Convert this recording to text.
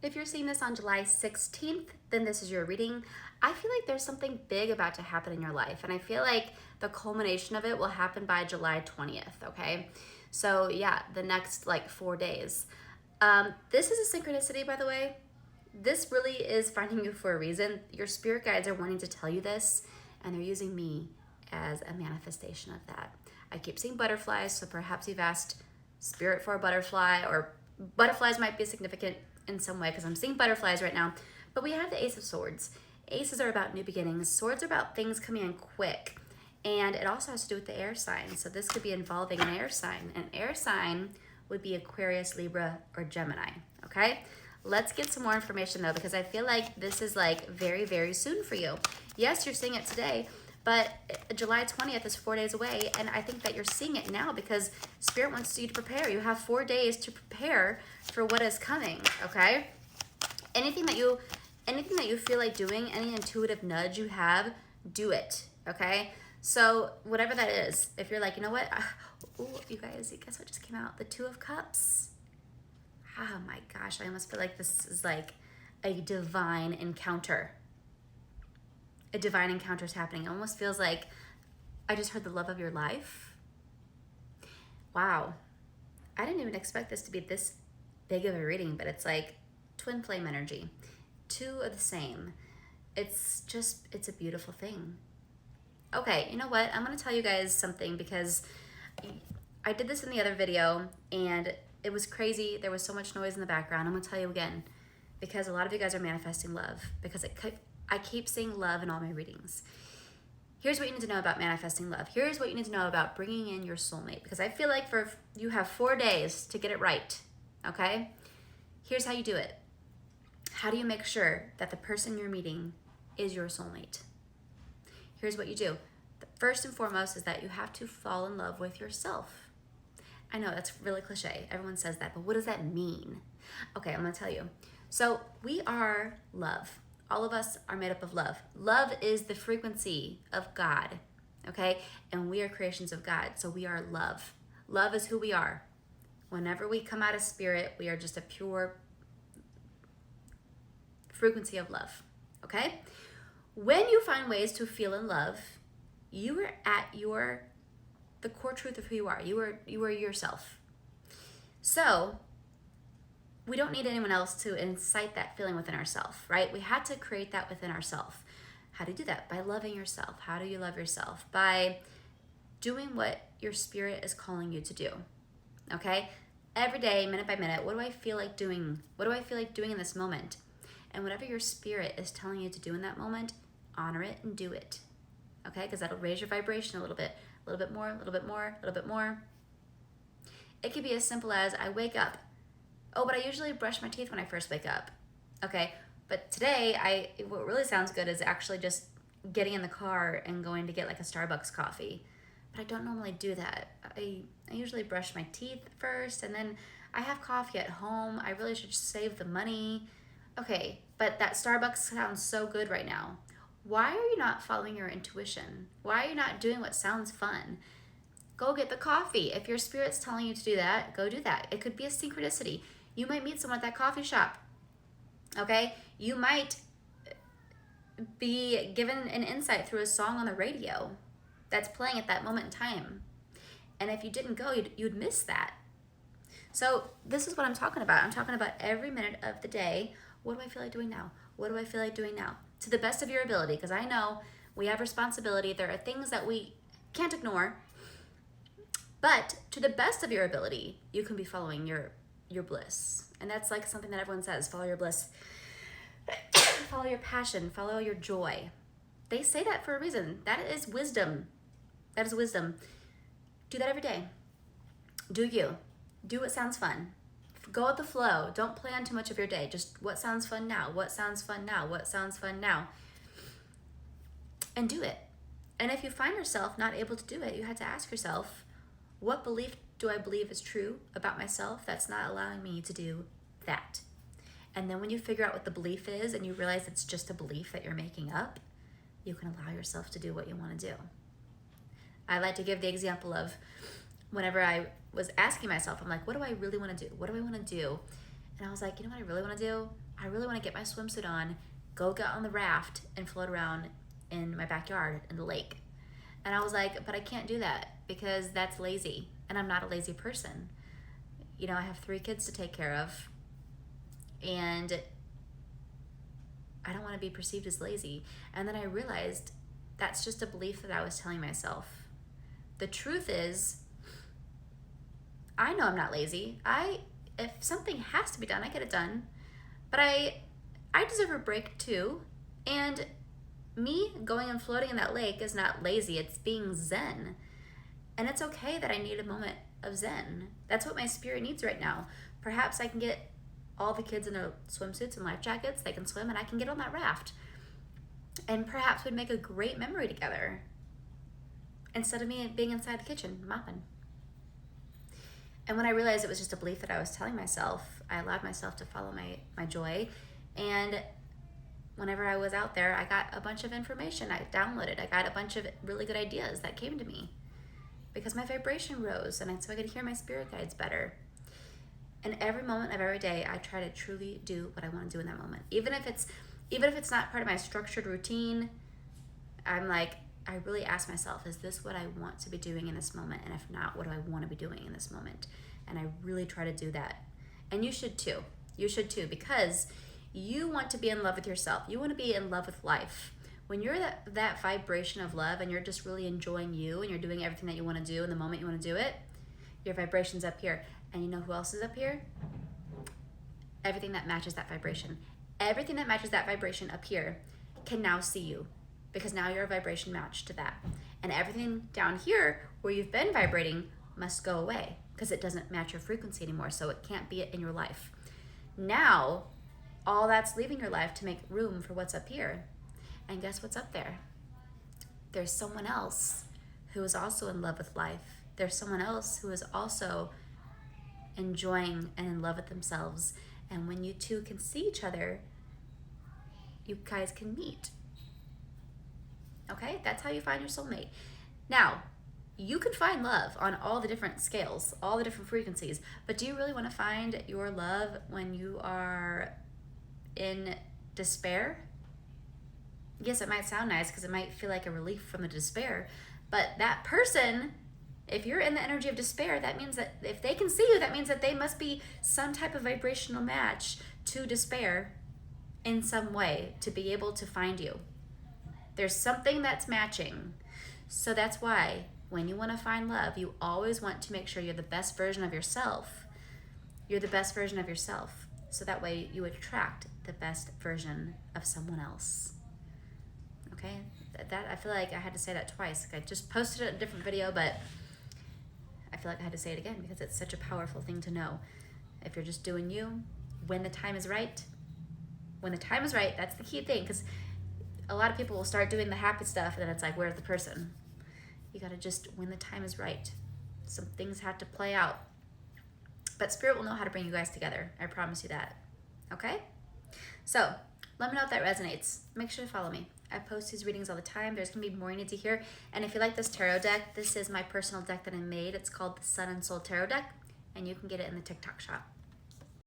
If you're seeing this on July 16th, then this is your reading. I feel like there's something big about to happen in your life, and I feel like the culmination of it will happen by July 20th, okay? So yeah, the next like 4 days. This is a synchronicity, by the way. This really is finding you for a reason. Your spirit guides are wanting to tell you this, and they're using me as a manifestation of that. I keep seeing butterflies, so perhaps you've asked spirit for a butterfly, or butterflies might be significant in some way because I'm seeing butterflies right now. But we have the Ace of Swords. Aces are about new beginnings. Swords are about things coming in quick. And it also has to do with the air sign. So this could be involving an air sign. An air sign would be Aquarius, Libra, or Gemini, okay? Let's get some more information though, because I feel like this is like very, very soon for you. Yes, you're seeing it today, but July 20th is 4 days away, and I think that you're seeing it now because Spirit wants you to prepare. You have 4 days to prepare for what is coming, okay? Anything that you feel like doing, any intuitive nudge you have, do it, okay? So whatever that is, if you're like, you know what? Ooh, you guys, guess what just came out? The Two of Cups. Oh my gosh, I almost feel like this is like a divine encounter. A divine encounter is happening. It almost feels like I just heard the love of your life. Wow. I didn't even expect this to be this big of a reading, but it's like twin flame energy. Two of the same. It's a beautiful thing. Okay, you know what? I'm going to tell you guys something because I did this in the other video and it was crazy. There was so much noise in the background. I'm going to tell you again because a lot of you guys are manifesting love because I keep seeing love in all my readings. Here's what you need to know about manifesting love. Here's what you need to know about bringing in your soulmate, because I feel like you have 4 days to get it right, okay? Here's how you do it. How do you make sure that the person you're meeting is your soulmate? Here's what you do. First and foremost is that you have to fall in love with yourself. I know that's really cliche. Everyone says that, but what does that mean? Okay, I'm gonna tell you. So we are love. All of us are made up of love. Love is the frequency of God, okay? And we are creations of God, so we are love. Love is who we are. Whenever we come out of spirit, we are just a pure frequency of love, okay? When you find ways to feel in love, you are at the core truth of who you are. You are yourself. So we don't need anyone else to incite that feeling within ourselves, right? We had to create that within ourselves. How do you do that? By loving yourself. How do you love yourself? By doing what your spirit is calling you to do, okay? Every day, minute by minute, what do I feel like doing? What do I feel like doing in this moment? And whatever your spirit is telling you to do in that moment, honor it and do it, okay? Because that'll raise your vibration a little bit more, a little bit more, a little bit more. It could be as simple as I wake up. Oh, but I usually brush my teeth when I first wake up. Okay, but today, what really sounds good is actually just getting in the car and going to get like a Starbucks coffee. But I don't normally do that. I usually brush my teeth first, and then I have coffee at home. I really should save the money. Okay, but that Starbucks sounds so good right now. Why are you not following your intuition? Why are you not doing what sounds fun? Go get the coffee. If your spirit's telling you to do that, go do that. It could be a synchronicity. You might meet someone at that coffee shop, okay? You might be given an insight through a song on the radio that's playing at that moment in time. And if you didn't go, you'd miss that. So this is what I'm talking about. I'm talking about every minute of the day. What do I feel like doing now? What do I feel like doing now? To the best of your ability, because I know we have responsibility. There are things that we can't ignore. But to the best of your ability, you can be following your bliss. And that's like something that everyone says, follow your bliss. Follow your passion, follow your joy. They say that for a reason. That is wisdom. That is wisdom. Do that every day. Do you. Do what sounds fun. Go with the flow. Don't plan too much of your day. Just what sounds fun now? What sounds fun now? What sounds fun now? And do it. And if you find yourself not able to do it, you have to ask yourself, what belief do I believe is true about myself that's not allowing me to do that? And then when you figure out what the belief is and you realize it's just a belief that you're making up, you can allow yourself to do what you want to do. I like to give the example of whenever I was asking myself, I'm like, what do I really want to do? What do I want to do? And I was like, you know what I really want to do? I really want to get my swimsuit on, go get on the raft and float around in my backyard in the lake. And I was like, but I can't do that because that's lazy. And I'm not a lazy person. You know, I have 3 kids to take care of. And I don't want to be perceived as lazy. And then I realized that's just a belief that I was telling myself. The truth is, I know I'm not lazy. If something has to be done, I get it done. But I deserve a break too. And me going and floating in that lake is not lazy, it's being zen. And it's okay that I need a moment of zen. That's what my spirit needs right now. Perhaps I can get all the kids in their swimsuits and life jackets, they can swim, and I can get on that raft. And perhaps we'd make a great memory together instead of me being inside the kitchen mopping. And when I realized it was just a belief that I was telling myself, I allowed myself to follow my joy. And whenever I was out there, I got a bunch of information I downloaded. I got a bunch of really good ideas that came to me because my vibration rose, and so I could hear my spirit guides better. And every moment of every day, I try to truly do what I want to do in that moment. Even if it's not part of my structured routine, I'm like, I really ask myself, is this what I want to be doing in this moment? And if not, what do I want to be doing in this moment? And I really try to do that. And you should too. You should too, because you want to be in love with yourself. You want to be in love with life. When you're that vibration of love and you're just really enjoying you and you're doing everything that you want to do in the moment you want to do it, your vibration's up here. And you know who else is up here? Everything that matches that vibration. Everything that matches that vibration up here can now see you because now you're a vibration match to that. And everything down here where you've been vibrating must go away because it doesn't match your frequency anymore, so it can't be in your life. Now, all that's leaving your life to make room for what's up here. And guess what's up there? There's someone else who is also in love with life. There's someone else who is also enjoying and in love with themselves. And when you two can see each other, you guys can meet. Okay? That's how you find your soulmate. Now, you can find love on all the different scales, all the different frequencies, but do you really want to find your love when you are in despair? Yes, it might sound nice because it might feel like a relief from the despair, but that person, if you're in the energy of despair, that means that if they can see you, that means that they must be some type of vibrational match to despair in some way to be able to find you. There's something that's matching. So that's why when you want to find love, you always want to make sure you're the best version of yourself. You're the best version of yourself. So that way you attract the best version of someone else. Okay? That I feel like I had to say that twice. I just posted it in a different video, but I feel like I had to say it again because it's such a powerful thing to know. If you're just doing you, when the time is right, that's the key thing, because a lot of people will start doing the happy stuff and then it's like, where's the person? You gotta just, when the time is right, some things have to play out. But Spirit will know how to bring you guys together. I promise you that. Okay? So, let me know if that resonates. Make sure to follow me. I post these readings all the time. There's going to be more you need to hear. And if you like this tarot deck, this is my personal deck that I made. It's called the Sun and Soul Tarot Deck. And you can get it in the TikTok shop.